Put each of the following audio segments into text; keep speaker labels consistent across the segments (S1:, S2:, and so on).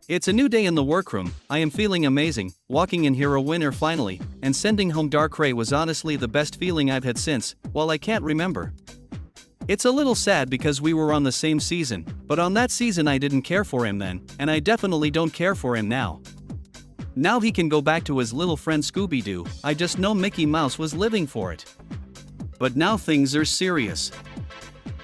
S1: It's a new day in the workroom. I am feeling amazing, walking in here a winner finally, and sending home Darkrai was honestly the best feeling I've had since, well, I can't remember. It's a little sad because we were on the same season, but on that season I didn't care for him then, and I definitely don't care for him now. Now he can go back to his little friend Scooby-Doo, I just know Mickey Mouse was living for it. But now things are serious.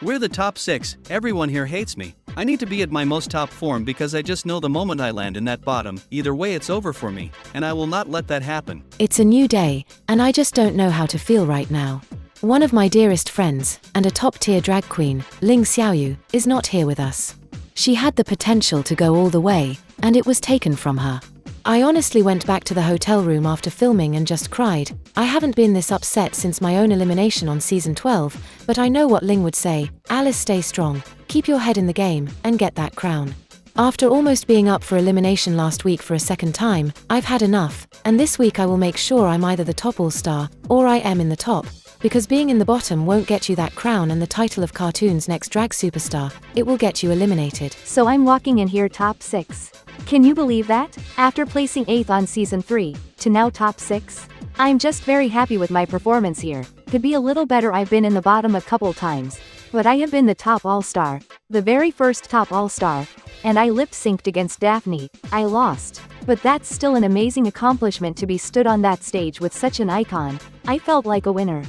S1: We're the top 6, everyone here hates me. I need to be at my most top form because I just know the moment I land in that bottom, either way it's over for me, and I will not let that happen.
S2: It's a new day, and I just don't know how to feel right now. One of my dearest friends, and a top-tier drag queen, Ling Xiaoyu, is not here with us. She had the potential to go all the way, and it was taken from her. I honestly went back to the hotel room after filming and just cried. I haven't been this upset since my own elimination on season 12, but I know what Ling would say. Alice, stay strong, keep your head in the game, and get that crown. After almost being up for elimination last week for a second time, I've had enough, and this week I will make sure I'm either the top all-star, or I am in the top, because being in the bottom won't get you that crown and the title of Cartoon's next drag superstar. It will get you eliminated.
S3: So I'm walking in here top 6. Can you believe that? After placing 8th on season 3, to now top 6? I'm just very happy with my performance here. Could be a little better, I've been in the bottom a couple times. But I have been the top all-star. The very first top all-star. And I lip-synced against Daphne. I lost. But that's still an amazing accomplishment to be stood on that stage with such an icon. I felt like a winner.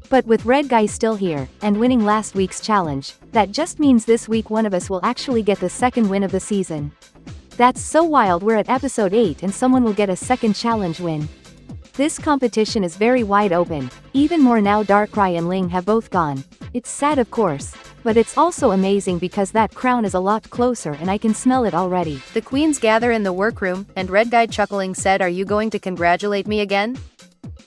S3: But with Red Guy still here, and winning last week's challenge, that just means this week one of us will actually get the second win of the season. That's so wild, we're at episode 8 and someone will get a second challenge win. This competition is very wide open, even more now Darkrai and Ling have both gone. It's sad of course, but it's also amazing because that crown is a lot closer and I can smell it already.
S4: The queens gather in the workroom, and Red Guy chuckling said, "Are you going to congratulate me again?"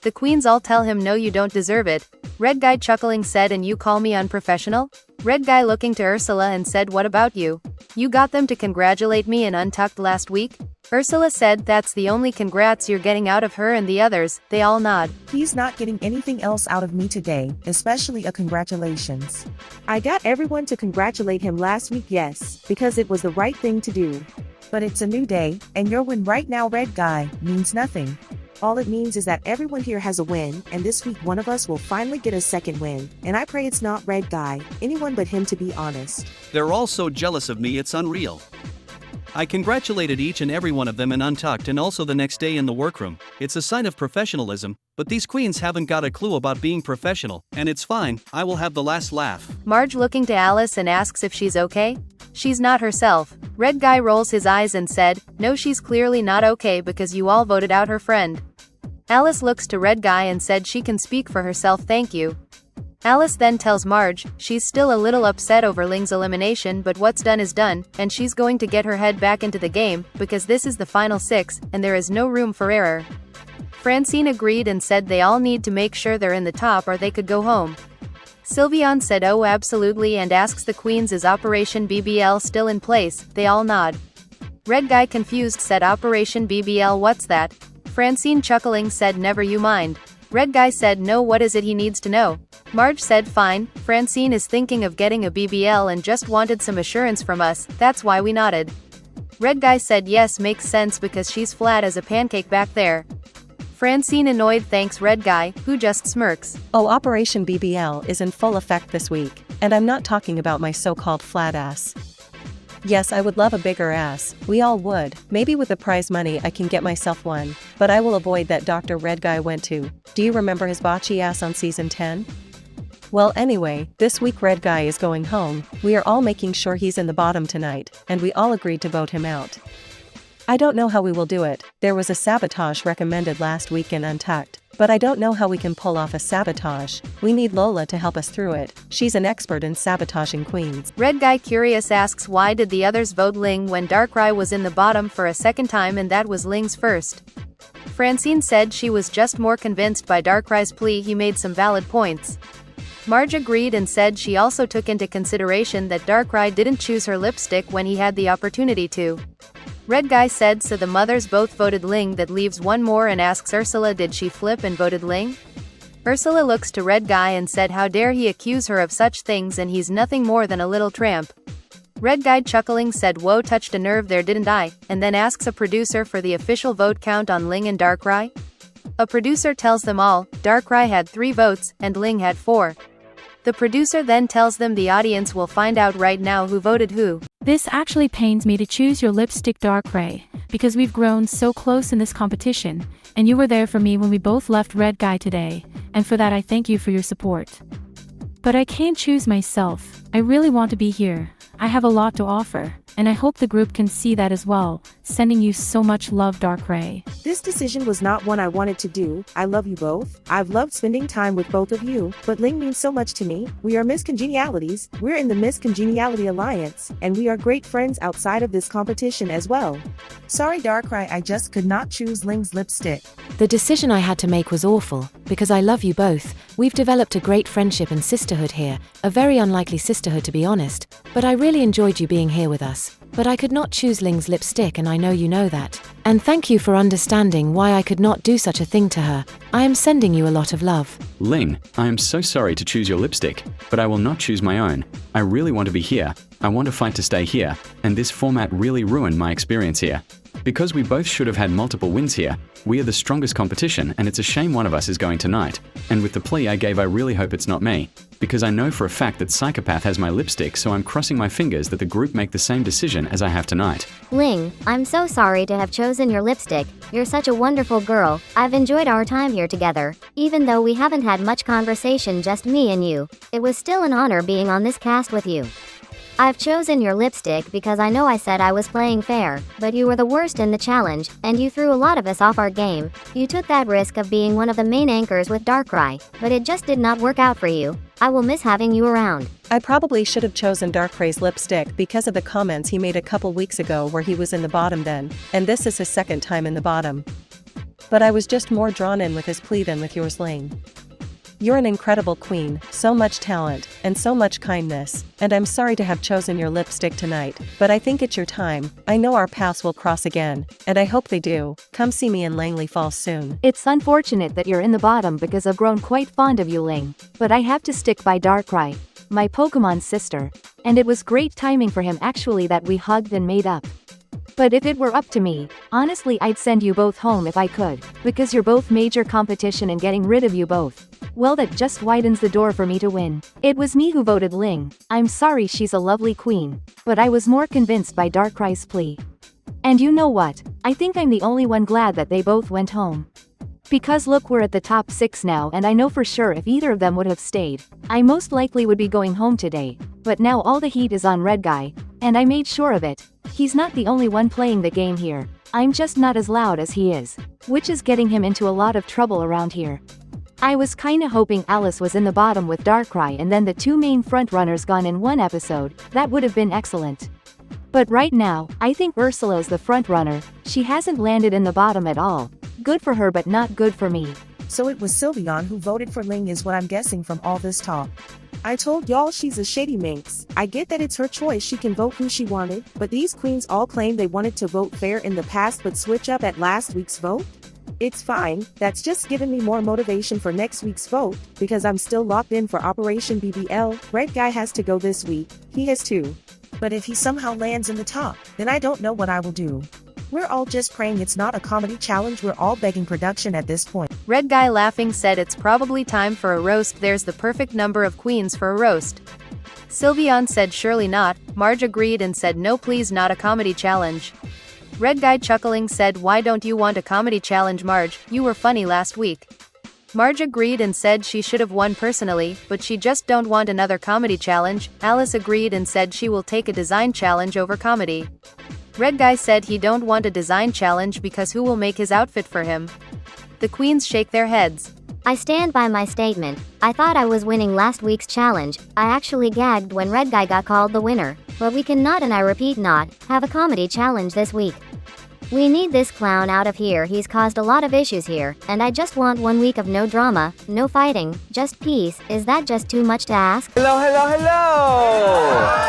S4: The queens all tell him, "No, you don't deserve it." Red Guy chuckling said, "And you call me unprofessional?" Red Guy looking to Ursula and said, "What about you? You got them to congratulate me in Untucked last week?" Ursula said, "That's the only congrats you're getting out of her and the others." They all nod.
S5: He's not getting anything else out of me today, especially a congratulations. I got everyone to congratulate him last week, yes, because it was the right thing to do. But it's a new day, and your win right now, Red Guy, means nothing. All it means is that everyone here has a win, and this week one of us will finally get a second win, and I pray it's not Red Guy, anyone but him, to be honest.
S1: They're all so jealous of me, it's unreal. I congratulated each and every one of them in Untucked and also the next day in the workroom. It's a sign of professionalism, but these queens haven't got a clue about being professional, and it's fine, I will have the last laugh.
S4: Marge looking to Alice and asks if she's okay. She's not herself. Red Guy rolls his eyes and said, "No, she's clearly not okay because you all voted out her friend." Alice looks to Red Guy and said she can speak for herself, thank you. Alice then tells Marge, she's still a little upset over Ling's elimination, but what's done is done, and she's going to get her head back into the game, because this is the final 6, and there is no room for error. Francine agreed and said they all need to make sure they're in the top or they could go home. Sylveon said oh absolutely and asks the queens, is Operation BBL still in place? They all nod. Red Guy confused said, Operation BBL, what's that? Francine chuckling said, never you mind. Red Guy said, no, what is it he needs to know? Marge said, fine, Francine is thinking of getting a BBL and just wanted some assurance from us, that's why we nodded. Red Guy said, yes, makes sense because she's flat as a pancake back there. Francine annoyed thanks Red Guy, who just smirks.
S6: Oh, Operation BBL is in full effect this week, and I'm not talking about my so-called flat ass. Yes, I would love a bigger ass, we all would, maybe with the prize money I can get myself one, but I will avoid that Dr. Red Guy went to. Do you remember his botchy ass on season 10? Well anyway, this week Red Guy is going home, we are all making sure he's in the bottom tonight, and we all agreed to vote him out. I don't know how we will do it, there was a sabotage recommended last week in Untucked, but I don't know how we can pull off a sabotage. We need Lola to help us through it, she's an expert in sabotaging queens.
S4: Red Guy curious asks why did the others vote Ling when Darkrai was in the bottom for a second time and that was Ling's first. Francine said she was just more convinced by Darkrai's plea, he made some valid points. Marge agreed and said she also took into consideration that Darkrai didn't choose her lipstick when he had the opportunity to. Red Guy said so the mothers both voted Ling, that leaves one more and asks Ursula did she flip and voted Ling? Ursula looks to Red Guy and said how dare he accuse her of such things and he's nothing more than a little tramp. Red guy chuckling said whoa, touched a nerve there, didn't I? And then asks a producer for the official vote count on Ling and Darkrai. A producer tells them all, Darkrai had 3 votes, and Ling had 4. The producer then tells them the audience will find out right now who voted who.
S7: This actually pains me to choose your lipstick, Darkrai, because we've grown so close in this competition, and you were there for me when we both left Red Guy today, and for that I thank you for your support. But I can't choose myself. I really want to be here. I have a lot to offer, and I hope the group can see that as well. Sending you so much love, Darkrai.
S5: This decision was not one I wanted to do. I love you both. I've loved spending time with both of you, but Ling means so much to me. We are Miss Congenialities. We're in the Miss Congeniality Alliance, and we are great friends outside of this competition as well. Sorry, Darkrai, I just could not choose Ling's lipstick.
S2: The decision I had to make was awful, because I love you both. We've developed a great friendship and sisterhood here, a very unlikely sisterhood to be honest, but I really enjoyed you being here with us. But I could not choose Ling's lipstick, and I know you know that. And thank you for understanding why I could not do such a thing to her. I am sending you a lot of love.
S8: Ling, I am so sorry to choose your lipstick, but I will not choose my own. I really want to be here. I want to fight to stay here, and this format really ruined my experience here. Because we both should have had multiple wins here, we are the strongest competition, and it's a shame one of us is going tonight. And with the plea I gave, I really hope it's not me. Because I know for a fact that Psychopath has my lipstick, so I'm crossing my fingers that the group make the same decision as I have tonight.
S9: Ling, I'm so sorry to have chosen your lipstick. You're such a wonderful girl. I've enjoyed our time here together. Even though we haven't had much conversation, just me and you, it was still an honor being on this cast with you. I've chosen your lipstick because I know I said I was playing fair, but you were the worst in the challenge, and you threw a lot of us off our game. You took that risk of being one of the main anchors with Darkrai, but it just did not work out for you. I will miss having you around.
S6: I probably should have chosen Darkray's lipstick because of the comments he made a couple weeks ago where he was in the bottom then, and this is his second time in the bottom. But I was just more drawn in with his plea than with yours, Ling. You're an incredible queen, so much talent, and so much kindness, and I'm sorry to have chosen your lipstick tonight, but I think it's your time. I know our paths will cross again, and I hope they do. Come see me in Langley Falls soon.
S3: It's unfortunate that you're in the bottom because I've grown quite fond of you, Ling, but I have to stick by Darkrai, my Pokemon's sister, and it was great timing for him actually that we hugged and made up. But if it were up to me, honestly I'd send you both home if I could, because you're both major competition and getting rid of you both, well, that just widens the door for me to win. It was me who voted Ling. I'm sorry, she's a lovely queen, but I was more convinced by Darkrai's plea. And you know what? I think I'm the only one glad that they both went home. Because look, we're at the top 6 now, and I know for sure if either of them would have stayed, I most likely would be going home today. But now all the heat is on Red Guy, and I made sure of it. He's not the only one playing the game here. I'm just not as loud as he is, which is getting him into a lot of trouble around here. I was kinda hoping Alice was in the bottom with Darkrai and then the 2 main frontrunners gone in one episode. That would have been excellent. But right now, I think Ursula's the frontrunner. She hasn't landed in the bottom at all. Good for her, but not good for me.
S5: So it was Sylveon who voted for Ling is what I'm guessing from all this talk. I told y'all she's a shady minx. I get that it's her choice, she can vote who she wanted, but these queens all claim they wanted to vote fair in the past but switch up at last week's vote? It's fine, that's just giving me more motivation for next week's vote, because I'm still locked in for Operation BBL. Red Guy has to go this week, he has to. But if he somehow lands in the top, then I don't know what I will do. We're all just praying it's not a comedy challenge, we're all begging production at this point.
S4: Red Guy laughing said it's probably time for a roast, there's the perfect number of queens for a roast. Sylveon said surely not, Marge agreed and said no, please, not a comedy challenge. Red Guy chuckling said why don't you want a comedy challenge, Marge, you were funny last week. Marge agreed and said she should have won personally, but she just don't want another comedy challenge. Alice agreed and said she will take a design challenge over comedy. Red Guy said he don't want a design challenge because who will make his outfit for him? The queens shake their heads.
S9: I stand by my statement. I thought I was winning last week's challenge. I actually gagged when Red Guy got called the winner. But we cannot, and I repeat not, have a comedy challenge this week. We need this clown out of here. He's caused a lot of issues here, and I just want 1 week of no drama, no fighting, just peace. Is that just too much to ask?
S10: Hello, hello, hello!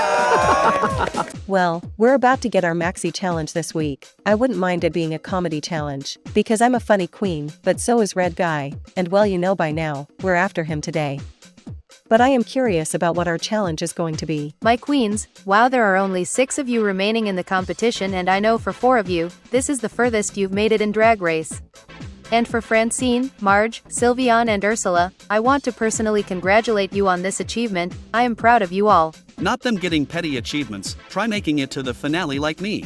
S6: Well, we're about to get our maxi challenge this week. I wouldn't mind it being a comedy challenge, because I'm a funny queen, but so is Red Guy, and well, you know by now, we're after him today. but I am curious about what our challenge is going to be.
S4: My queens, wow, there are only 6 of you remaining in the competition, and I know for 4 of you, this is the furthest you've made it in Drag Race. And for Francine, Marge, Sylvian and Ursula, I want to personally congratulate you on this achievement. I am proud of you all.
S1: Not them getting petty achievements, try making it to the finale like me.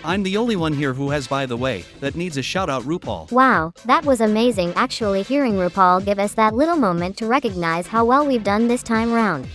S1: I'm the only one here who has, by the way, that needs a shout out, RuPaul.
S9: Wow, that was amazing actually hearing RuPaul give us that little moment to recognize how well we've done this time round.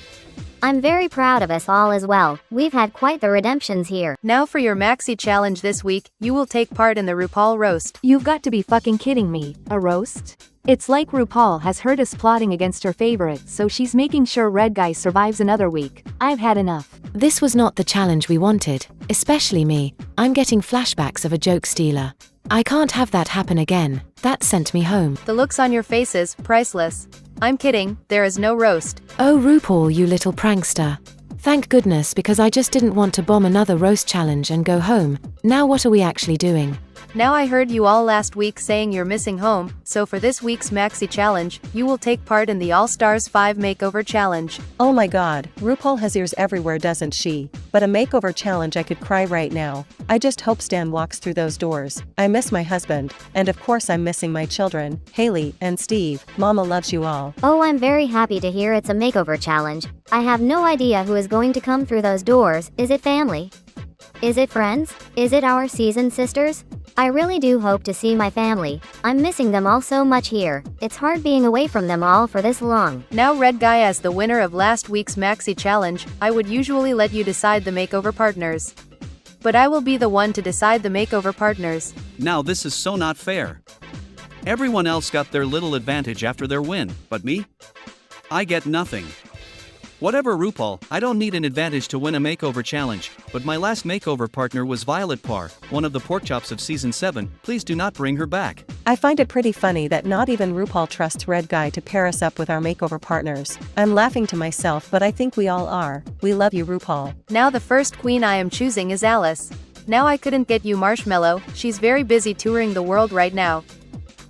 S9: I'm very proud of us all as well. We've had quite the redemptions here.
S4: Now for your maxi challenge this week, you will take part in the RuPaul roast.
S3: You've got to be fucking kidding me. A roast? It's like RuPaul has heard us plotting against her favorite, so she's making sure Red Guy survives another week. I've had enough.
S2: This was not the challenge we wanted, especially me. I'm getting flashbacks of a joke stealer. I can't have that happen again. That sent me home.
S4: The looks on your faces, priceless. I'm kidding, there is no roast.
S2: Oh RuPaul, you little prankster. Thank goodness, because I just didn't want to bomb another roast challenge and go home. Now what are we actually doing?
S4: Now I heard you all last week saying you're missing home, so for this week's maxi challenge, you will take part in the All Stars 5 Makeover Challenge.
S6: Oh my god, RuPaul has ears everywhere, doesn't she? But a makeover challenge, I could cry right now. I just hope Stan walks through those doors. I miss my husband, and of course I'm missing my children, Haley and Steve. Mama loves you all.
S9: Oh, I'm very happy to hear it's a makeover challenge. I have no idea who is going to come through those doors. Is it family? Is it friends? Is it our seasoned sisters? I really do hope to see my family. I'm missing them all so much here. It's hard being away from them all for this long.
S4: Now Red Guy, as the winner of last week's maxi challenge, I would usually let you decide the makeover partners. But I will be the one to decide the makeover partners.
S1: Now this is so not fair. Everyone else got their little advantage after their win, but me? I get nothing. Whatever RuPaul, I don't need an advantage to win a makeover challenge, but my last makeover partner was Violet Parr, one of the pork chops of season 7, please do not bring her back.
S6: I find it pretty funny that not even RuPaul trusts Red Guy to pair us up with our makeover partners. I'm laughing to myself, but I think we all are. We love you, RuPaul.
S4: Now the first queen I am choosing is Alice. Now I couldn't get you Marshmallow, she's very busy touring the world right now.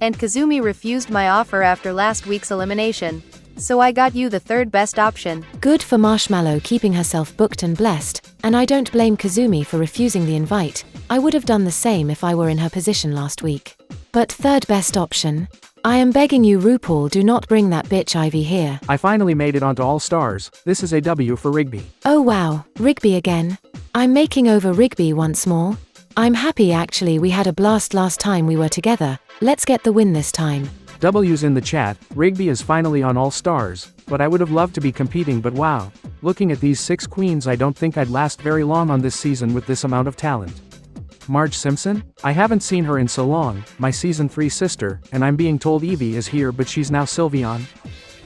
S4: And Kazumi refused my offer after last week's elimination. So I got you the third best option.
S2: Good for Marshmallow keeping herself booked and blessed, and I don't blame Kazumi for refusing the invite. I would have done the same if I were in her position last week. But third best option? I am begging you, RuPaul, do not bring that bitch Ivy here.
S10: I finally made it onto All Stars. This is a W for Rigby.
S2: Oh wow, Rigby again. I'm making over Rigby once more. I'm happy actually, we had a blast last time we were together. Let's get the win this time.
S10: W's in the chat. Rigby is finally on All Stars, but I would have loved to be competing, but wow. Looking at these 6 queens, I don't think I'd last very long on this season with this amount of talent. Marge Simpson? I haven't seen her in so long, my season 3 sister, and I'm being told Evie is here, but she's now Sylvian.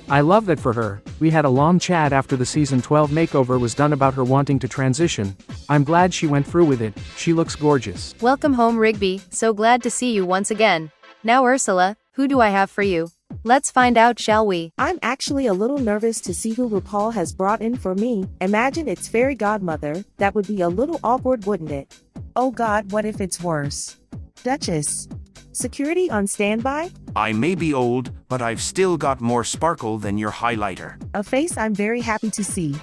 S10: I love that for her. We had a long chat after the season 12 makeover was done about her wanting to transition. I'm glad she went through with it. She looks gorgeous.
S4: Welcome home, Rigby, so glad to see you once again. Now Ursula, who do I have for you? Let's find out, shall we?
S5: I'm actually a little nervous to see who RuPaul has brought in for me. Imagine it's Fairy Godmother. That would be a little awkward, wouldn't it? Oh god, what if it's worse? Duchess. Security on standby?
S11: I may be old, but I've still got more sparkle than your highlighter.
S5: A face I'm very happy to see.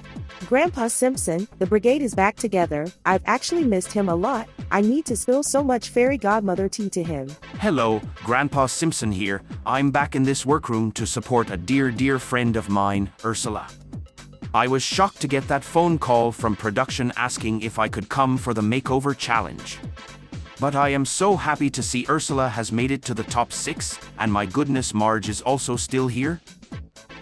S5: Grandpa Simpson, the brigade is back together. I've actually missed him a lot. I need to spill so much fairy godmother tea to him.
S11: Hello, Grandpa Simpson here. I'm back in this workroom to support a dear friend of mine, Ursula. I was shocked to get that phone call from production asking if I could come for the makeover challenge. But I am so happy to see Ursula has made it to the top 6, and my goodness, Marge is also still here?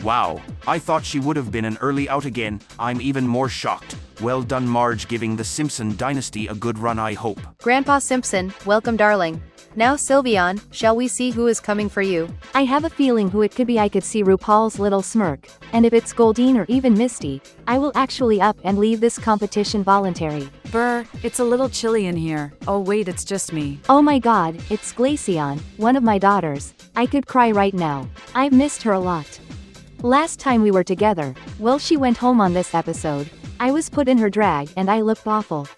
S11: Wow, I thought she would have been an early out again. I'm even more shocked. Well done, Marge, giving the Simpson dynasty a good run, I hope.
S4: Grandpa Simpson, welcome, darling. Now Sylvian, shall we see who is coming for you?
S3: I have a feeling who it could be. I could see RuPaul's little smirk. And if it's Goldine or even Misty, I will actually up and leave this competition voluntary.
S12: Brr, it's a little chilly in here. Oh wait, it's just me.
S3: Oh my god, it's Glaceon, one of my daughters. I could cry right now. I've missed her a lot. Last time we were together, well, she went home on this episode. I was put in her drag and I looked awful.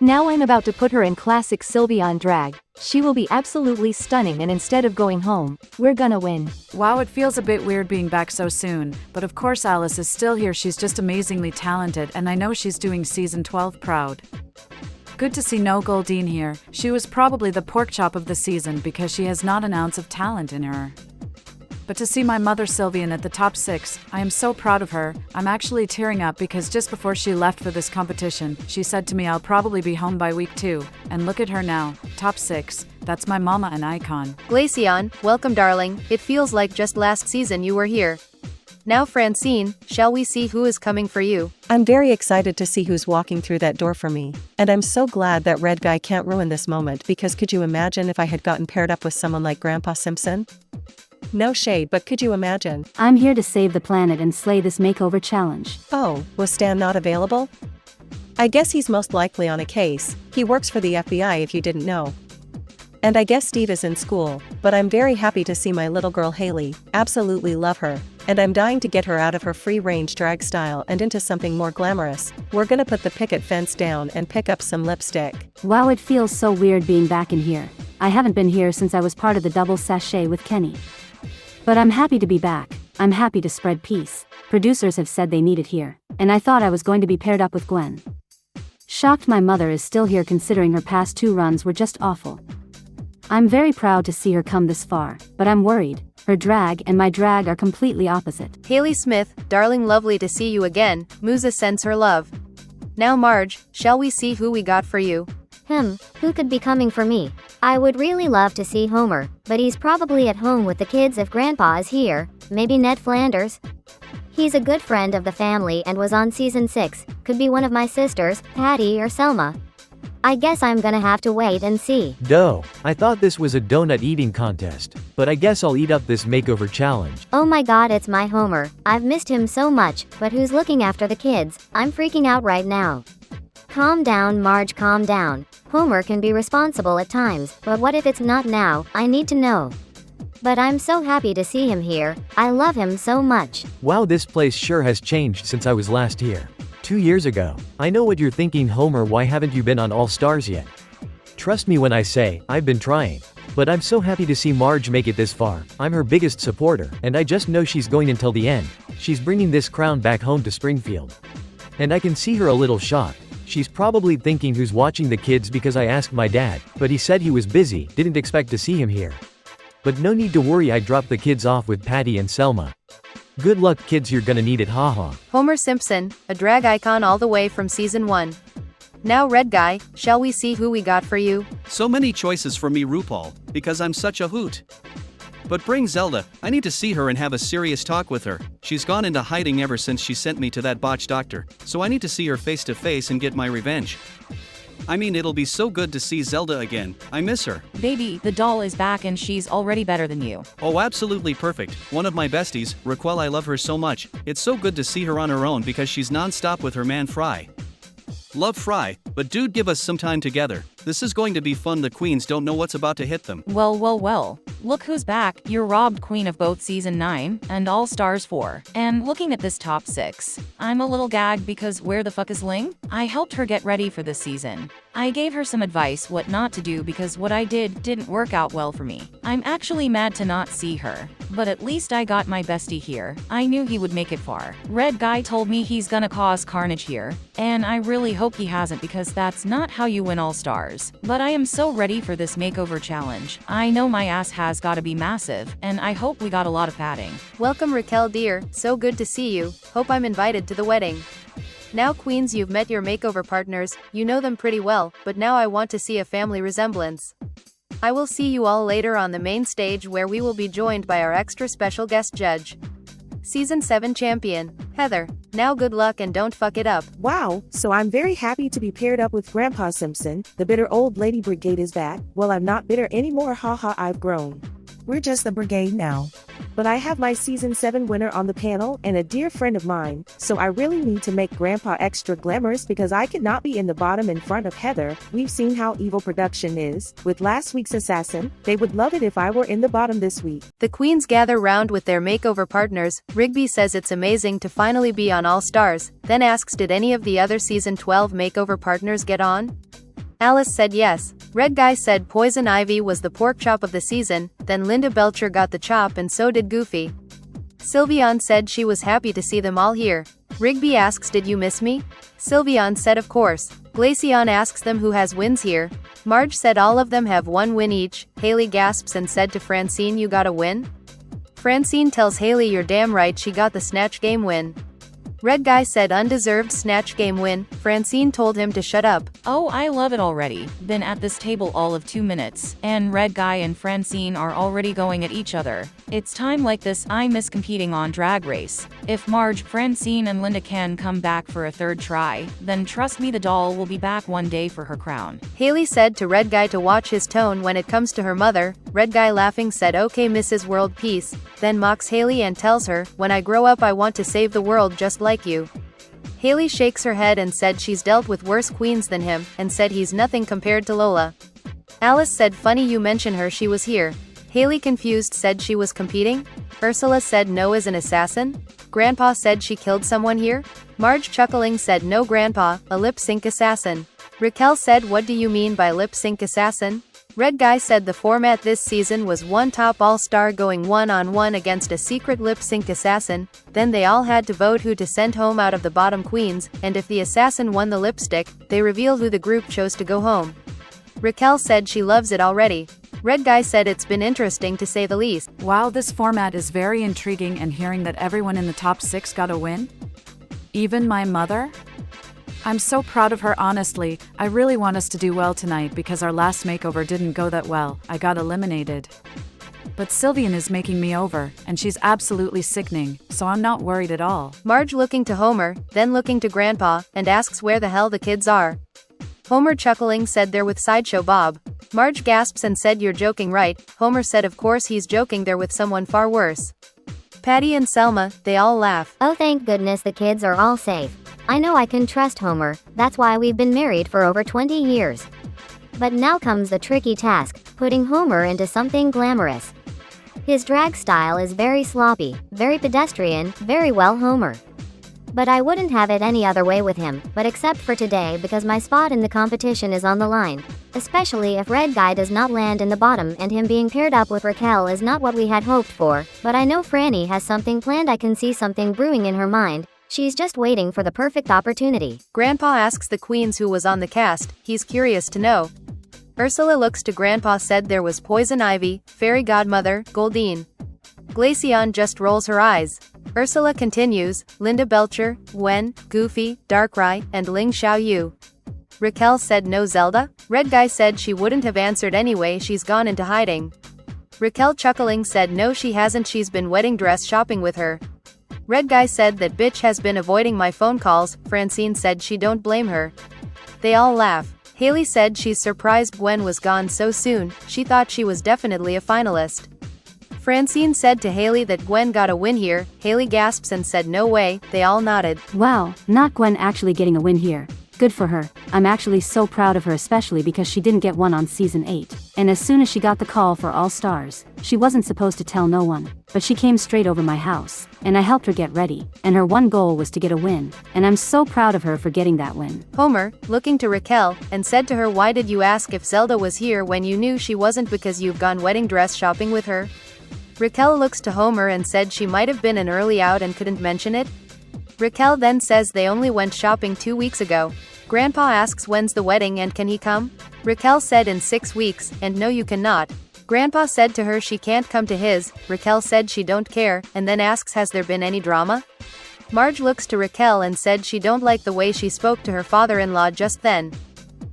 S3: Now I'm about to put her in classic Sylveon drag. She will be absolutely stunning, and instead of going home, we're gonna win.
S12: Wow, it feels a bit weird being back so soon, but of course Alice is still here. She's just amazingly talented, and I know she's doing season 12 proud. Good to see No Goldine here. She was probably the pork chop of the season because she has not an ounce of talent in her. But to see my mother Sylveon at the top 6, I am so proud of her. I'm actually tearing up because just before she left for this competition, she said to me I'll probably be home by week 2, and look at her now, top 6, that's my mama and icon.
S4: Glaceon, welcome darling, it feels like just last season you were here. Now Francine, shall we see who is coming for you?
S6: I'm very excited to see who's walking through that door for me, and I'm so glad that Red Guy can't ruin this moment because could you imagine if I had gotten paired up with someone like Grandpa Simpson? No shade, but could you imagine?
S13: I'm here to save the planet and slay this makeover challenge.
S6: Oh, was Stan not available? I guess he's most likely on a case. He works for the FBI if you didn't know. And I guess Steve is in school, but I'm very happy to see my little girl Haley. Absolutely love her. And I'm dying to get her out of her free-range drag style and into something more glamorous. We're gonna put the picket fence down and pick up some lipstick.
S13: Wow, it feels so weird being back in here. I haven't been here since I was part of the double sachet with Kenny. But I'm happy to be back. I'm happy to spread peace. Producers have said they need it here, and I thought I was going to be paired up with Gwen. Shocked my mother is still here considering her past 2 runs were just awful. I'm very proud to see her come this far, but I'm worried. Her drag and my drag are completely opposite.
S4: Haley Smith, darling, lovely to see you again. Musa sends her love. Now Marge, shall we see who we got for you?
S9: Who could be coming for me? I would really love to see Homer, but he's probably at home with the kids if Grandpa is here. Maybe Ned Flanders? He's a good friend of the family and was on season 6. Could be one of my sisters, Patty or Selma. I guess I'm gonna have to wait and see.
S14: Dough, I thought this was a donut eating contest, but I guess I'll eat up this makeover challenge.
S9: Oh my god, it's my Homer. I've missed him so much, but who's looking after the kids? I'm freaking out right now. Calm down, Marge, calm down. Homer can be responsible at times, but what if it's not now? I need to know. But I'm so happy to see him here. I love him so much.
S14: Wow, this place sure has changed since I was last here. 2 years ago. I know what you're thinking, Homer, why haven't you been on All Stars yet? Trust me when I say, I've been trying. But I'm so happy to see Marge make it this far. I'm her biggest supporter, and I just know she's going until the end. She's bringing this crown back home to Springfield. And I can see her a little shocked. She's probably thinking who's watching the kids because I asked my dad, but he said he was busy, didn't expect to see him here. But no need to worry, I dropped the kids off with Patty and Selma. Good luck, kids, you're gonna need it, haha.
S4: Homer Simpson, a drag icon all the way from season 1. Now Red Guy, shall we see who we got for you?
S1: So many choices for me, RuPaul, because I'm such a hoot. But bring Zelda, I need to see her and have a serious talk with her. She's gone into hiding ever since she sent me to that botch doctor, so I need to see her face to face and get my revenge. I mean, it'll be so good to see Zelda again. I miss her.
S15: Baby, the doll is back and she's already better than you.
S1: Oh, absolutely perfect. One of my besties, Raquel, I love her so much. It's so good to see her on her own because she's non-stop with her man Fry. Love Fry, but dude, give us some time together. This is going to be fun. The queens don't know what's about to hit them.
S15: Well. Look who's back. You're robbed queen of both season 9 and All Stars 4. And looking at this top 6, I'm a little gagged because where the fuck is Ling? I helped her get ready for this season. I gave her some advice what not to do because what I did didn't work out well for me. I'm actually mad to not see her, but at least I got my bestie here. I knew he would make it far. Red Guy told me he's gonna cause carnage here, and I really hope he hasn't because that's not how you win All Stars. But I am so ready for this makeover challenge. I know my ass has gotta be massive, and I hope we got a lot of padding.
S4: Welcome Raquel dear, so good to see you. Hope I'm invited to the wedding. Now queens, you've met your makeover partners, you know them pretty well, but now I want to see a family resemblance. I will see you all later on the main stage where we will be joined by our extra special guest judge. Season 7 champion, Heather. Now good luck and don't fuck it up.
S5: Wow, so I'm very happy to be paired up with Grandpa Simpson. The bitter old lady brigade is back. Well, I'm not bitter anymore, haha, I've grown. We're just the brigade now. But I have my season 7 winner on the panel and a dear friend of mine, so I really need to make Grandpa extra glamorous because I cannot be in the bottom in front of Heather. We've seen how evil production is. With last week's assassin, they would love it if I were in the bottom this week.
S4: The queens gather round with their makeover partners. Rigby says it's amazing to finally be on All Stars, then asks did any of the other season 12 makeover partners get on? Alice said yes. Red Guy said Poison Ivy was the pork chop of the season, then Linda Belcher got the chop and so did Goofy. Sylveon said she was happy to see them all here. Rigby asks did you miss me? Sylveon said of course. Glaceon asks them who has wins here. Marge said all of them have 1 win each. Haley gasps and said to Francine you got a win? Francine tells Haley you're damn right she got the Snatch Game win. Red Guy said undeserved Snatch Game win. Francine told him to shut up.
S15: Oh, I love it already. Been at this table all of 2 minutes, and Red Guy and Francine are already going at each other. It's time like this I miss competing on Drag Race. If Marge, Francine and Linda can come back for a 3rd try, then trust me the doll will be back one day for her crown.
S4: Haley said to Red Guy to watch his tone when it comes to her mother. Red Guy laughing said okay Mrs. World Peace, then mocks Haley and tells her, when I grow up I want to save the world just like you. Haley shakes her head and said she's dealt with worse queens than him, and said he's nothing compared to Lola. Alice said funny you mention her she was here. Haley confused said she was competing. Ursula said no as an assassin. Grandpa said she killed someone here. Marge chuckling said no Grandpa, a lip sync assassin. Raquel said what do you mean by lip sync assassin? Red Guy said the format this season was one top all-star going one-on-one against a secret lip-sync assassin, then they all had to vote who to send home out of the bottom queens, and if the assassin won the lipstick, they revealed who the group chose to go home. Raquel said she loves it already. Red Guy said it's been interesting to say the least.
S12: Wow, this format is very intriguing, and hearing that everyone in the top 6 got a win? Even my mother? I'm so proud of her honestly. I really want us to do well tonight because our last makeover didn't go that well. I got eliminated. But Sylveon is making me over, and she's absolutely sickening, so I'm not worried at all.
S4: Marge looking to Homer, then looking to Grandpa, and asks where the hell the kids are. Homer chuckling said they're with Sideshow Bob. Marge gasps and said you're joking right. Homer said of course he's joking, they're with someone far worse. Patty and Selma, they all laugh.
S9: Oh thank goodness the kids are all safe. I know I can trust Homer, that's why we've been married for over 20 years. But now comes the tricky task, putting Homer into something glamorous. His drag style is very sloppy, very pedestrian, very well Homer. But I wouldn't have it any other way with him, but except for today because my spot in the competition is on the line. Especially if Red Guy does not land in the bottom and him being paired up with Raquel is not what we had hoped for, but I know Franny has something planned, I can see something brewing in her mind. She's just waiting for the perfect opportunity.
S4: Grandpa asks the queens who was on the cast, he's curious to know. Ursula looks to Grandpa said there was Poison Ivy, Fairy Godmother, Goldine. Glaceon just rolls her eyes. Ursula continues, Linda Belcher, Gwen, Goofy, Darkrai, and Ling Xiaoyu. Raquel said no Zelda? Red Guy said she wouldn't have answered anyway, she's gone into hiding. Raquel chuckling said no she hasn't, she's been wedding dress shopping with her. Red Guy said that bitch has been avoiding my phone calls. Francine said she don't blame her. They all laugh. Haley said she's surprised Gwen was gone so soon, she thought she was definitely a finalist. Francine said to Haley that Gwen got a win here. Haley gasps and said no way. They all nodded.
S13: Wow, not Gwen actually getting a win here. Good for her. I'm actually so proud of her, especially because she didn't get one on season 8. And as soon as she got the call for All Stars, she wasn't supposed to tell no one, but she came straight over my house, and I helped her get ready, and her one goal was to get a win, and I'm so proud of her for getting that win.
S4: Homer, looking to Raquel, and said to her why did you ask if Zelda was here when you knew she wasn't because you've gone wedding dress shopping with her? Raquel looks to Homer and said she might have been an early out and couldn't mention it. Raquel then says they only went shopping 2 weeks ago. Grandpa asks when's the wedding and can he come? Raquel said in 6 weeks, and no you cannot. Grandpa said to her she can't come to his. Raquel said she don't care, and then asks has there been any drama? Marge looks to Raquel and said she don't like the way she spoke to her father-in-law just then.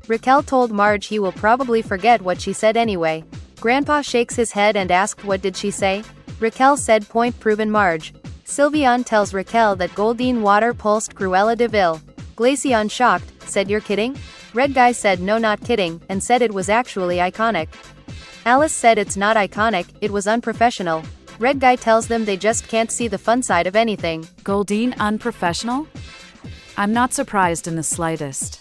S4: Raquel told Marge he will probably forget what she said anyway. Grandpa shakes his head and asked what did she say? Raquel said point proven Marge. Sylveon tells Raquel that Goldine water pulsed Cruella de Vil. Glaceon shocked, said you're kidding? Red Guy said no not kidding, and said it was actually iconic. Alice said it's not iconic, it was unprofessional. Red Guy tells them they just can't see the fun side of anything.
S12: Goldine unprofessional? I'm not surprised in the slightest.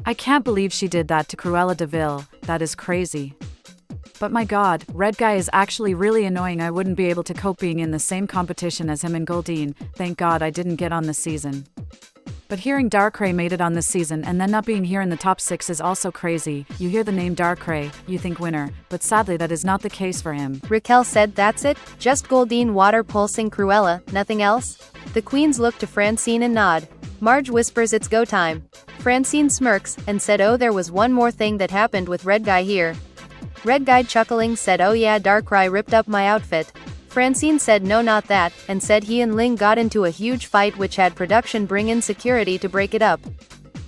S12: I can't believe she did that to Cruella de Vil, that is crazy. But my god, Red Guy is actually really annoying. I wouldn't be able to cope being in the same competition as him and Goldine. Thank god I didn't get on this season. But hearing Darkrai made it on this season and then not being here in the top 6 is also crazy. You hear the name Darkrai, you think winner, but sadly that is not the case for him.
S4: Raquel said that's it? Just Goldeen water pulsing Cruella, nothing else? The queens look to Francine and nod. Marge whispers it's go time. Francine smirks, and said oh there was one more thing that happened with Red Guy here. Red Guy chuckling said oh yeah Darkrai ripped up my outfit. Francine said no not that, and said he and Ling got into a huge fight which had production bring in security to break it up.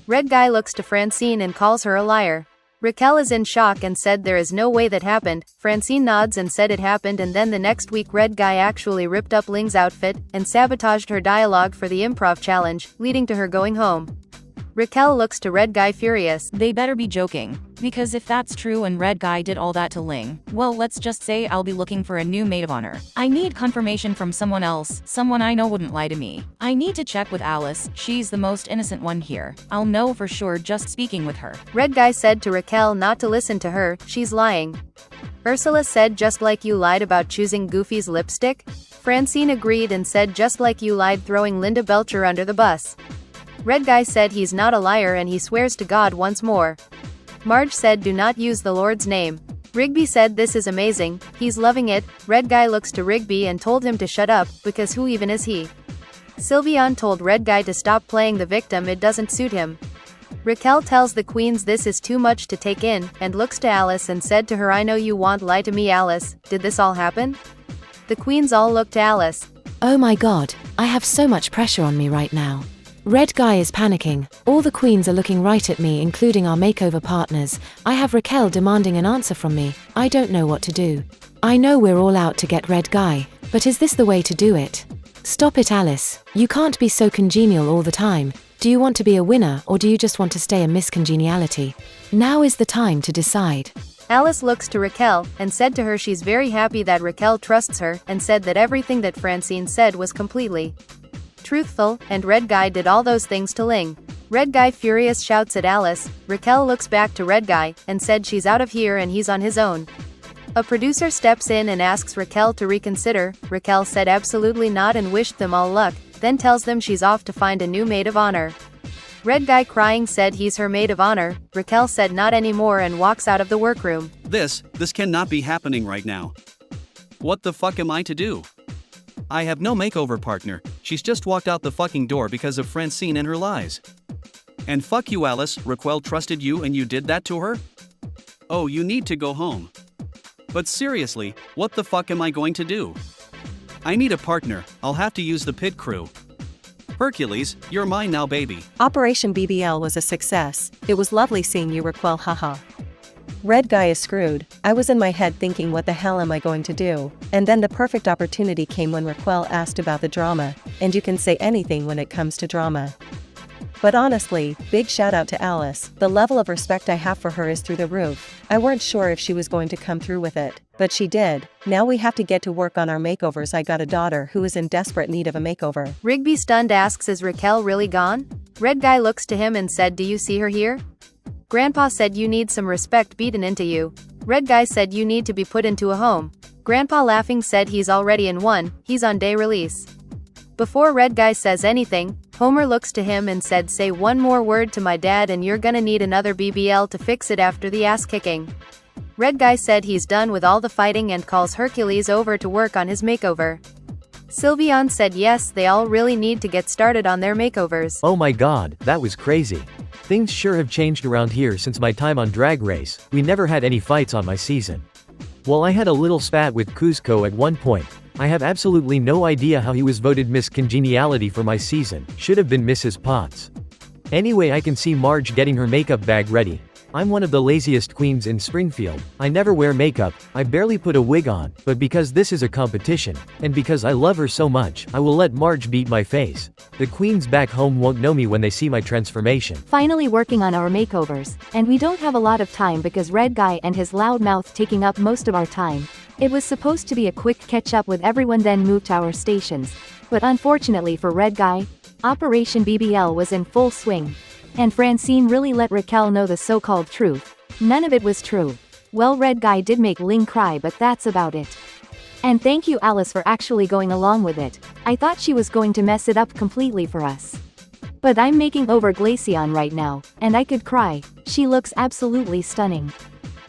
S4: Red Guy looks to Francine and calls her a liar. Raquel is in shock and said there is no way that happened. Francine nods and said it happened, and then the next week Red Guy actually ripped up Ling's outfit and sabotaged her dialogue for the improv challenge, leading to her going home. Raquel looks to Red Guy furious.
S15: They better be joking. Because if that's true and Red Guy did all that to Ling, well let's just say I'll be looking for a new maid of honor. I need confirmation from someone else, someone I know wouldn't lie to me. I need to check with Alice, she's the most innocent one here. I'll know for sure just speaking with her.
S4: Red Guy said to Raquel not to listen to her, she's lying. Ursula said just like you lied about choosing Goofy's lipstick? Francine agreed and said just like you lied throwing Linda Belcher under the bus. Red Guy said he's not a liar and he swears to God once more. Marge said do not use the Lord's name. Rigby said this is amazing, he's loving it. Red Guy looks to Rigby and told him to shut up, because who even is he? Sylveon told Red Guy to stop playing the victim, it doesn't suit him. Raquel tells the queens this is too much to take in, and looks to Alice and said to her I know you won't lie to me Alice, did this all happen? The queens all look to Alice.
S2: Oh my god, I have so much pressure on me right now. Red Guy is panicking, all the queens are looking right at me including our makeover partners. I have Raquel demanding an answer from me, I don't know what to do. I know we're all out to get Red Guy, but is this the way to do it? Stop it Alice, you can't be so congenial all the time. Do you want to be a winner or do you just want to stay a Miss Congeniality? Now is the time to decide.
S4: Alice looks to Raquel, and said to her she's very happy that Raquel trusts her, and said that everything that Francine said was completely truthful, and Red Guy did all those things to Ling. Red Guy furious shouts at Alice. Raquel looks back to Red Guy, and said she's out of here and he's on his own. A producer steps in and asks Raquel to reconsider. Raquel said absolutely not and wished them all luck, then tells them she's off to find a new maid of honor. Red Guy crying said he's her maid of honor. Raquel said not anymore and walks out of the workroom.
S1: This cannot be happening right now. What the fuck am I to do? I have no makeover partner, she's just walked out the fucking door because of Francine and her lies. And fuck you Alice, Raquel trusted you and you did that to her? Oh, you need to go home. But seriously, what the fuck am I going to do? I need a partner, I'll have to use the pit crew. Hercules, you're mine now baby.
S6: Operation BBL was a success, it was lovely seeing you Raquel haha. Red Guy is screwed. I was in my head thinking what the hell am I going to do, and then the perfect opportunity came when Raquel asked about the drama, and you can say anything when it comes to drama. But honestly, big shout out to Alice, the level of respect I have for her is through the roof. I weren't sure if she was going to come through with it, but she did. Now we have to get to work on our makeovers. I got a daughter who is in desperate need of a makeover.
S4: Rigby stunned asks is Raquel really gone? Red Guy looks to him and said do you see her here? Grandpa said you need some respect beaten into you. Red Guy said you need to be put into a home. Grandpa laughing said he's already in one, he's on day release. Before Red Guy says anything, Homer looks to him and said say one more word to my dad and you're gonna need another BBL to fix it after the ass kicking. Red Guy said he's done with all the fighting and calls Hercules over to work on his makeover. Sylveon said yes, they all really need to get started on their makeovers.
S14: Oh my god, that was crazy. Things sure have changed around here since my time on Drag Race, we never had any fights on my season. While I had a little spat with Kuzco at one point, I have absolutely no idea how he was voted Miss Congeniality for my season, should have been Mrs. Potts. Anyway, I can see Marge getting her makeup bag ready. I'm one of the laziest queens in Springfield. I never wear makeup, I barely put a wig on, but because this is a competition, and because I love her so much, I will let Marge beat my face. The queens back home won't know me when they see my transformation.
S3: Finally working on our makeovers, and we don't have a lot of time because Red Guy and his loud mouth taking up most of our time. It was supposed to be a quick catch up with everyone then move to our stations. But unfortunately for Red Guy, Operation BBL was in full swing. And Francine really let Raquel know the so-called truth. None of it was true. Well, Red Guy did make Ling cry, but that's about it. And thank you Alice for actually going along with it. I thought she was going to mess it up completely for us. But I'm making over Glaceon right now, and I could cry. She looks absolutely stunning.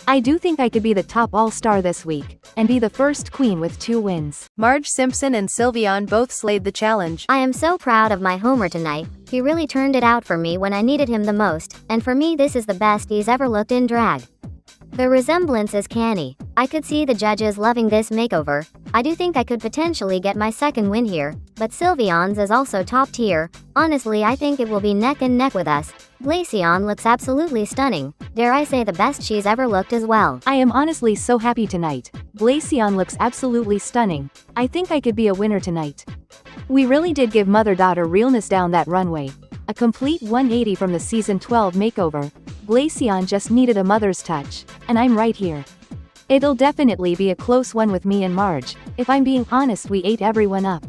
S3: I do think I could be the top all-star this week, and be the first queen with 2 wins.
S4: Marge Simpson and Sylveon both slayed the challenge.
S9: I am so proud of my Homer tonight. He really turned it out for me when I needed him the most, and for me this is the best he's ever looked in drag. The resemblance is canny. I could see the judges loving this makeover. I do think I could potentially get my second win here, but Sylveon's is also top tier. Honestly, I think it will be neck and neck with us. Glaceon looks absolutely stunning. Dare I say the best she's ever looked as well.
S3: I am honestly so happy tonight. Glaceon looks absolutely stunning. I think I could be a winner tonight. We really did give mother-daughter realness down that runway. A complete 180 from the season 12 makeover. Glaceon just needed a mother's touch, and I'm right here. It'll definitely be a close one with me and Marge. If I'm being honest, we ate everyone up.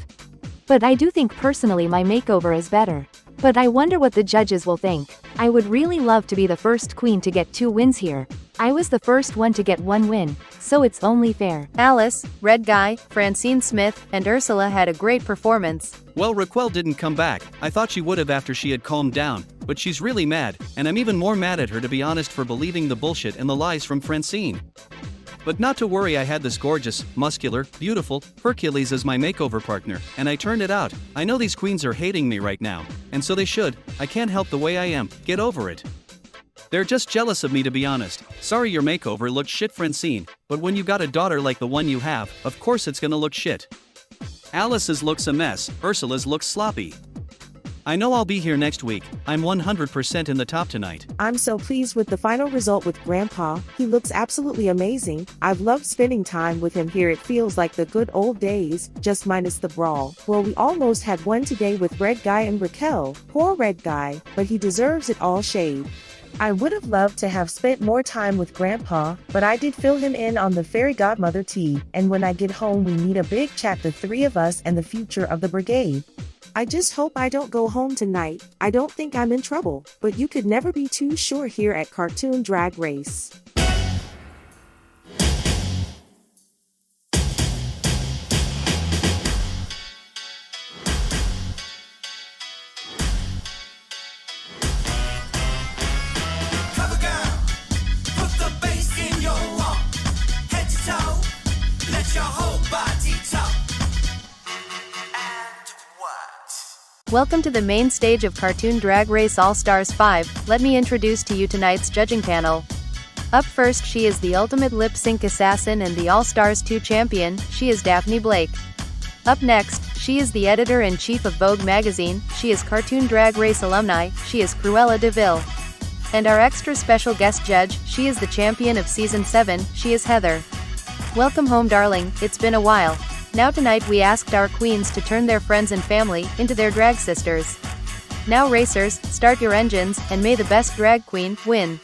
S3: But I do think personally my makeover is better. But I wonder what the judges will think. I would really love to be the first queen to get 2 wins here. I was the first one to get 1 win, so it's only fair.
S4: Alice, Red Guy, Francine Smith, and Ursula had a great performance.
S1: Well, Raquel didn't come back. I thought she would have after she had calmed down, but she's really mad, and I'm even more mad at her to be honest for believing the bullshit and the lies from Francine. But not to worry, I had this gorgeous, muscular, beautiful Hercules as my makeover partner, and I turned it out. I know these queens are hating me right now, and so they should. I can't help the way I am. Get over it. They're just jealous of me, to be honest. Sorry your makeover looked shit, Francine, but when you got a daughter like the one you have, of course it's gonna look shit. Alice's looks a mess, Ursula's looks sloppy. I know I'll be here next week. I'm 100% in the top tonight.
S5: I'm so pleased with the final result with Grandpa. He looks absolutely amazing. I've loved spending time with him here. It feels like the good old days, just minus the brawl. Well, we almost had one today with Red Guy and Raquel. Poor Red Guy, but he deserves it all shade. I would have loved to have spent more time with Grandpa, but I did fill him in on the fairy godmother tea, and when I get home we need a big chat, the 3 of us and the future of the brigade. I just hope I don't go home tonight. I don't think I'm in trouble, but you could never be too sure here at Cartoon Drag Race.
S4: Welcome to the main stage of Cartoon Drag Race All-Stars 5. Let me introduce to you tonight's judging panel. Up first, she is the ultimate lip-sync assassin and the All-Stars 2 champion. She is Daphne Blake. Up next, she is the editor-in-chief of Vogue magazine. She is Cartoon Drag Race alumni. She is Cruella de Vil. And our extra special guest judge, she is the champion of Season 7. She is Heather. Welcome home, darling. It's been a while. Now tonight we asked our queens to turn their friends and family into their drag sisters. Now racers, start your engines, and may the best drag queen win.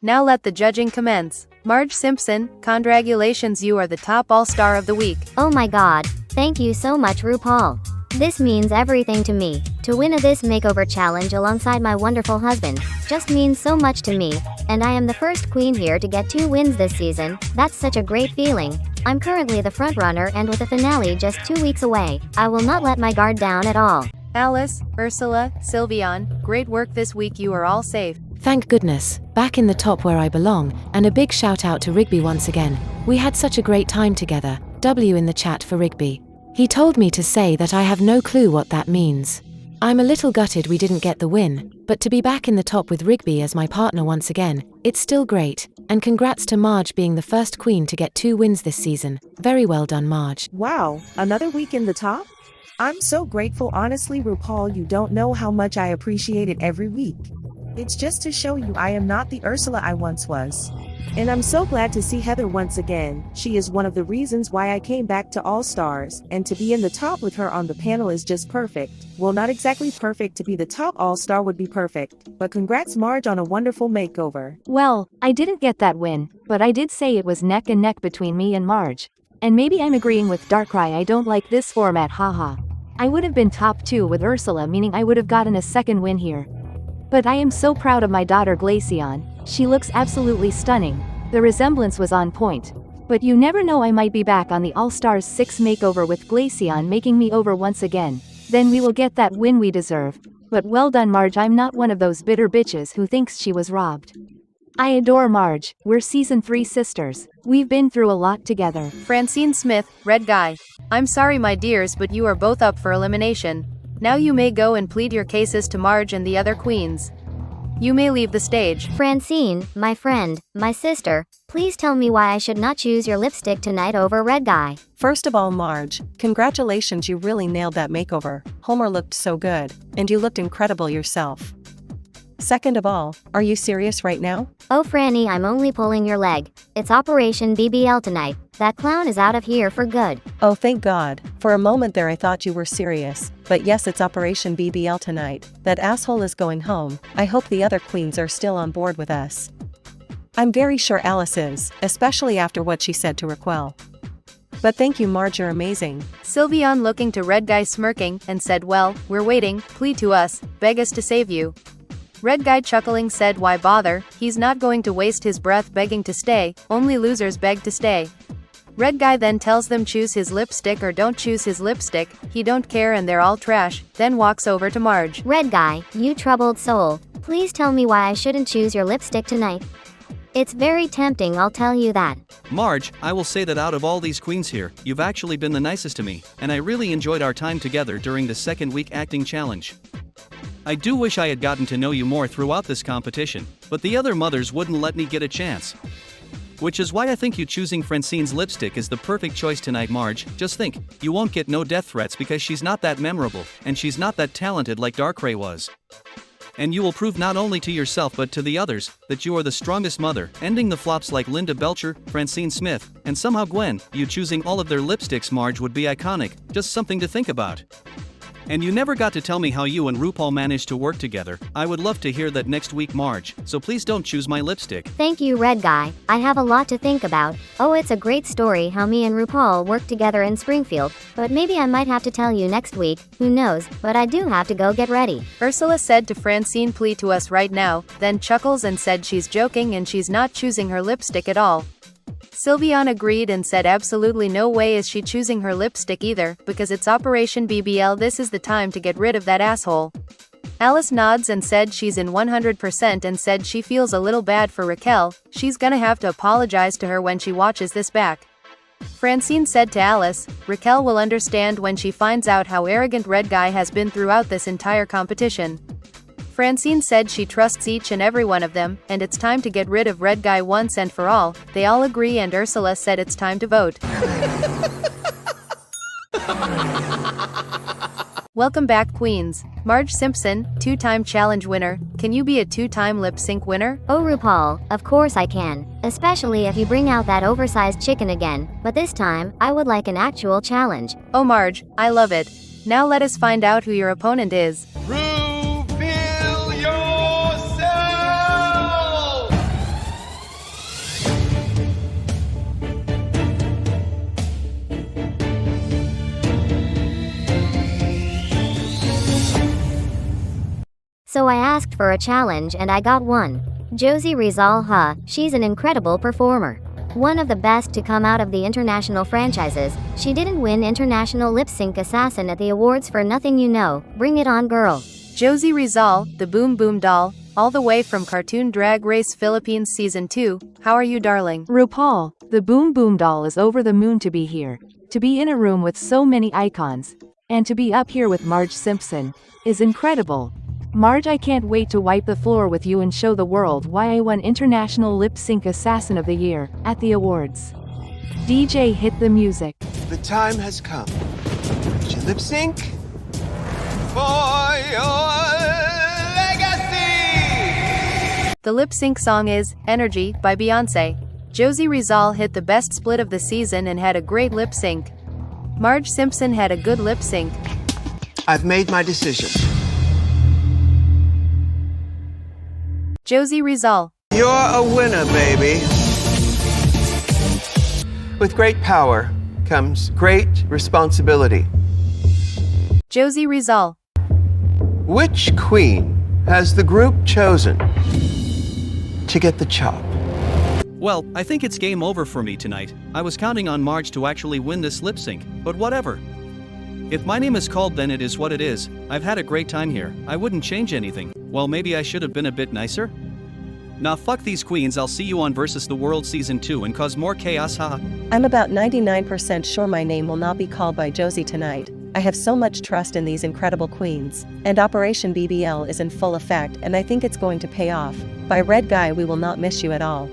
S4: Now let the judging commence. Marge Simpson, congratulations, you are the top all-star of the week.
S9: Oh my god, thank you so much, RuPaul. This means everything to me. To win this makeover challenge alongside my wonderful husband just means so much to me, and I am the first queen here to get 2 wins this season. That's such a great feeling. I'm currently the frontrunner, and with the finale just 2 weeks away, I will not let my guard down at all.
S4: Alice, Ursula, Sylveon, great work this week, you are all safe.
S2: Thank goodness, back in the top where I belong, and a big shout out to Rigby once again. We had such a great time together. W in the chat for Rigby. He told me to say that I have no clue what that means. I'm a little gutted we didn't get the win, but to be back in the top with Rigby as my partner once again, it's still great. And congrats to Marge being the first queen to get 2 wins this season. Very well done, Marge.
S5: Wow, another week in the top? I'm so grateful, honestly, RuPaul, you don't know how much I appreciate it every week. It's just to show you I am not the Ursula I once was. And I'm so glad to see Heather once again. She is one of the reasons why I came back to All Stars, and to be in the top with her on the panel is just perfect. Well, not exactly perfect. To be the top All-Star would be perfect, but congrats, Marge, on a wonderful makeover.
S3: Well, I didn't get that win, but I did say it was neck and neck between me and Marge. And maybe I'm agreeing with Darkrai, I don't like this format, haha. I would have been top 2 with Ursula, meaning I would have gotten a second win here. But I am so proud of my daughter Glaceon. She looks absolutely stunning. The resemblance was on point. But you never know, I might be back on the All-Stars 6 makeover with Glaceon making me over once again. Then we will get that win we deserve. But well done, Marge. I'm not one of those bitter bitches who thinks she was robbed. I adore Marge. We're season 3 sisters. We've been through a lot together.
S4: Francine Smith, Red Guy. I'm sorry, my dears, but you are both up for elimination. Now you may go and plead your cases to Marge and the other queens. You may leave the stage.
S9: Francine, my friend, my sister, please tell me why I should not choose your lipstick tonight over Red Guy.
S6: First of all, Marge, congratulations, you really nailed that makeover. Homer looked so good, and you looked incredible yourself. Second of all, are you serious right now?
S9: Oh Franny, I'm only pulling your leg. It's Operation BBL tonight. That clown is out of here for good.
S6: Oh, thank God. For a moment there I thought you were serious. But yes, it's Operation BBL tonight. That asshole is going home. I hope the other queens are still on board with us. I'm very sure Alice is, especially after what she said to Raquel. But thank you, Marge, you're amazing.
S4: Sylveon looking to Red Guy smirking and said, well, we're waiting, plead to us, beg us to save you. Red Guy chuckling said, why bother, he's not going to waste his breath begging to stay, only losers beg to stay. Red Guy then tells them choose his lipstick or don't choose his lipstick, he don't care and they're all trash, then walks over to Marge.
S9: Red Guy, you troubled soul, please tell me why I shouldn't choose your lipstick tonight. It's very tempting, I'll tell you that.
S1: Marge, I will say that out of all these queens here, you've actually been the nicest to me, and I really enjoyed our time together during the second week acting challenge. I do wish I had gotten to know you more throughout this competition, but the other mothers wouldn't let me get a chance. Which is why I think you choosing Francine's lipstick is the perfect choice tonight, Marge. Just think, you won't get no death threats because she's not that memorable, and she's not that talented like Darkrai was. And you will prove not only to yourself but to the others, that you are the strongest mother, ending the flops like Linda Belcher, Francine Smith, and somehow Gwen. You choosing all of their lipsticks, Marge, would be iconic, just something to think about. And you never got to tell me how you and RuPaul managed to work together. I would love to hear that next week, Marge, so please don't choose my lipstick.
S9: Thank you, Red Guy. I have a lot to think about. Oh, it's a great story how me and RuPaul worked together in Springfield, but maybe I might have to tell you next week, who knows, but I do have to go get ready.
S4: Ursula said to Francine, plead to us right now, then chuckles and said she's joking and she's not choosing her lipstick at all. Sylveon agreed and said absolutely no way is she choosing her lipstick either, because it's Operation BBL, this is the time to get rid of that asshole. Alice nods and said she's in 100% and said she feels a little bad for Raquel, she's gonna have to apologize to her when she watches this back. Francine said to Alice, Raquel will understand when she finds out how arrogant Red Guy has been throughout this entire competition. Francine said she trusts each and every one of them, and it's time to get rid of Red Guy once and for all. They all agree and Ursula said it's time to vote. Welcome back, queens. Marge Simpson, 2-time challenge winner. Can you be a 2-time lip sync winner?
S9: Oh RuPaul, of course I can. Especially if you bring out that oversized chicken again, but this time, I would like an actual challenge.
S4: Oh Marge, I love it. Now let us find out who your opponent is.
S9: So I asked for a challenge and I got one. Josie Rizal, she's an incredible performer. One of the best to come out of the international franchises. She didn't win International Lip Sync Assassin at the awards for nothing, you know. Bring it on, girl.
S4: Josie Rizal, the Boom Boom doll, all the way from Cartoon Drag Race Philippines Season 2. How are you, darling?
S3: RuPaul, the Boom Boom doll is over the moon to be here. To be in a room with so many icons. And to be up here with Marge Simpson is incredible. Marge, I can't wait to wipe the floor with you and show the world why I won International Lip Sync Assassin of the Year at the awards. DJ, hit the music.
S16: The time has come to lip sync for your legacy.
S4: The lip sync song is Energy by Beyonce. Josie Rizal hit the best split of the season and had a great lip sync. Marge Simpson had a good lip sync.
S16: I've made my decision.
S4: Josie Rizal.
S16: You're a winner, baby. With great power comes great responsibility.
S4: Josie Rizal.
S16: Which queen has the group chosen to get the chop?
S1: Well, I think it's game over for me tonight. I was counting on Marge to actually win this lip sync, but whatever. If my name is called, then it is what it is. I've had a great time here. I wouldn't change anything. Well, maybe I should have been a bit nicer? Nah, fuck these queens. I'll see you on Versus the World Season 2 and cause more chaos, haha.
S6: I'm about 99% sure my name will not be called by Josie tonight. I have so much trust in these incredible queens. And Operation BBL is in full effect, and I think it's going to pay off. By Red Guy, we will not miss you at all.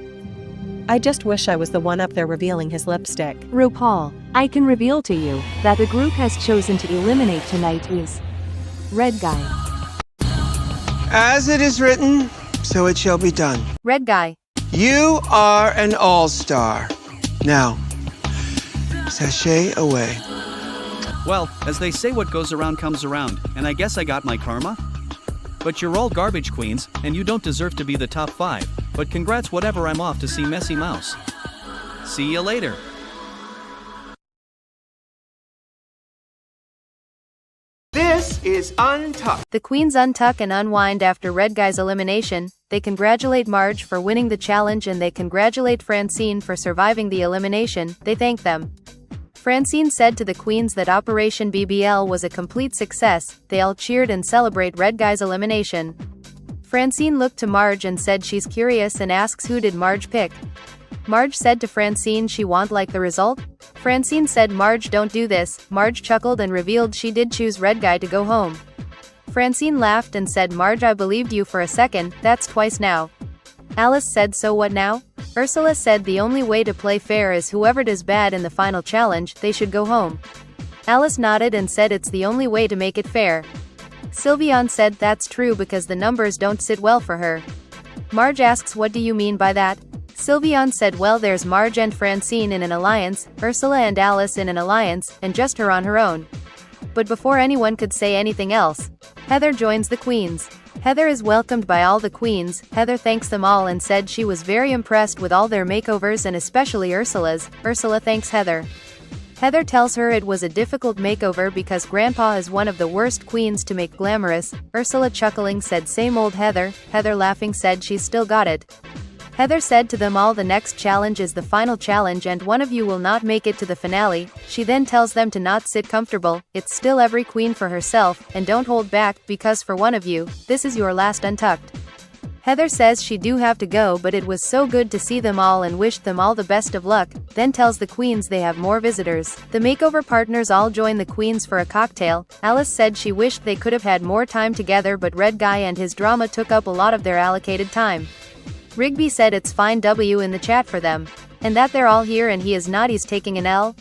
S6: I just wish I was the one up there revealing his lipstick.
S3: RuPaul, I can reveal to you that the group has chosen to eliminate tonight is Red Guy.
S16: As it is written, so it shall be done.
S4: Red Guy.
S16: You are an all-star. Now, sashay away.
S1: Well, as they say, what goes around comes around, and I guess I got my karma? But you're all garbage queens, and you don't deserve to be the top 5. But congrats, whatever, I'm off to see Messy Mouse. See you later.
S16: This is Untucked.
S4: The queens untuck and unwind after Red Guy's elimination. They congratulate Marge for winning the challenge and they congratulate Francine for surviving the elimination. They thank them. Francine said to the queens that Operation BBL was a complete success. They all cheered and celebrate Red Guy's elimination. Francine looked to Marge and said she's curious and asks who did Marge pick. Marge said to Francine she won't like the result. Francine said Marge don't do this. Marge chuckled and revealed she did choose Red Guy to go home. Francine laughed and said Marge, I believed you for a second, that's twice now. Alice said so what now? Ursula said the only way to play fair is whoever does bad in the final challenge, they should go home. Alice nodded and said it's the only way to make it fair. Sylviane said that's true because the numbers don't sit well for her. Marge asks what do you mean by that? Sylviane said well there's Marge and Francine in an alliance, Ursula and Alice in an alliance, and just her on her own. But before anyone could say anything else, Heather joins the queens. Heather is welcomed by all the queens. Heather thanks them all and said she was very impressed with all their makeovers and especially Ursula's. Ursula thanks Heather. Heather tells her it was a difficult makeover because Grandpa is one of the worst queens to make glamorous. Ursula chuckling said same old Heather. Heather laughing said she's still got it. Heather said to them all the next challenge is the final challenge and one of you will not make it to the finale. She then tells them to not sit comfortable, it's still every queen for herself, and don't hold back, because for one of you, this is your last Untucked. Heather says she do have to go but it was so good to see them all and wished them all the best of luck, then tells the queens they have more visitors. The makeover partners all join the queens for a cocktail. Alice said she wished they could have had more time together but Red Guy and his drama took up a lot of their allocated time. Rigby said it's fine W in the chat for them. And that they're all here and he is not, he's taking an L.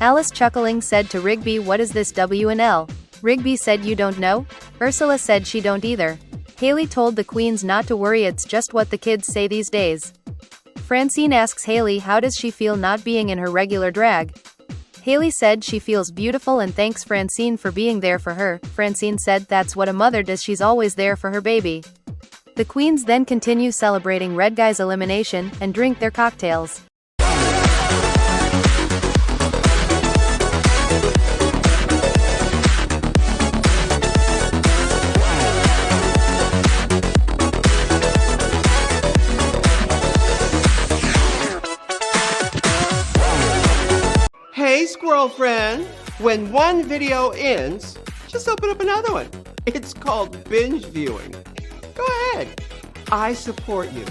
S4: Alice chuckling said to Rigby what is this W and L? Rigby said you don't know? Ursula said she don't either. Haley told the queens not to worry, it's just what the kids say these days. Francine asks Haley how does she feel not being in her regular drag. Haley said she feels beautiful and thanks Francine for being there for her. Francine said that's what a mother does, she's always there for her baby. The queens then continue celebrating Red Guy's elimination, and drink their cocktails.
S16: Hey, squirrel friend. When one video ends, just open up another one. It's called binge viewing. Go ahead. I support you.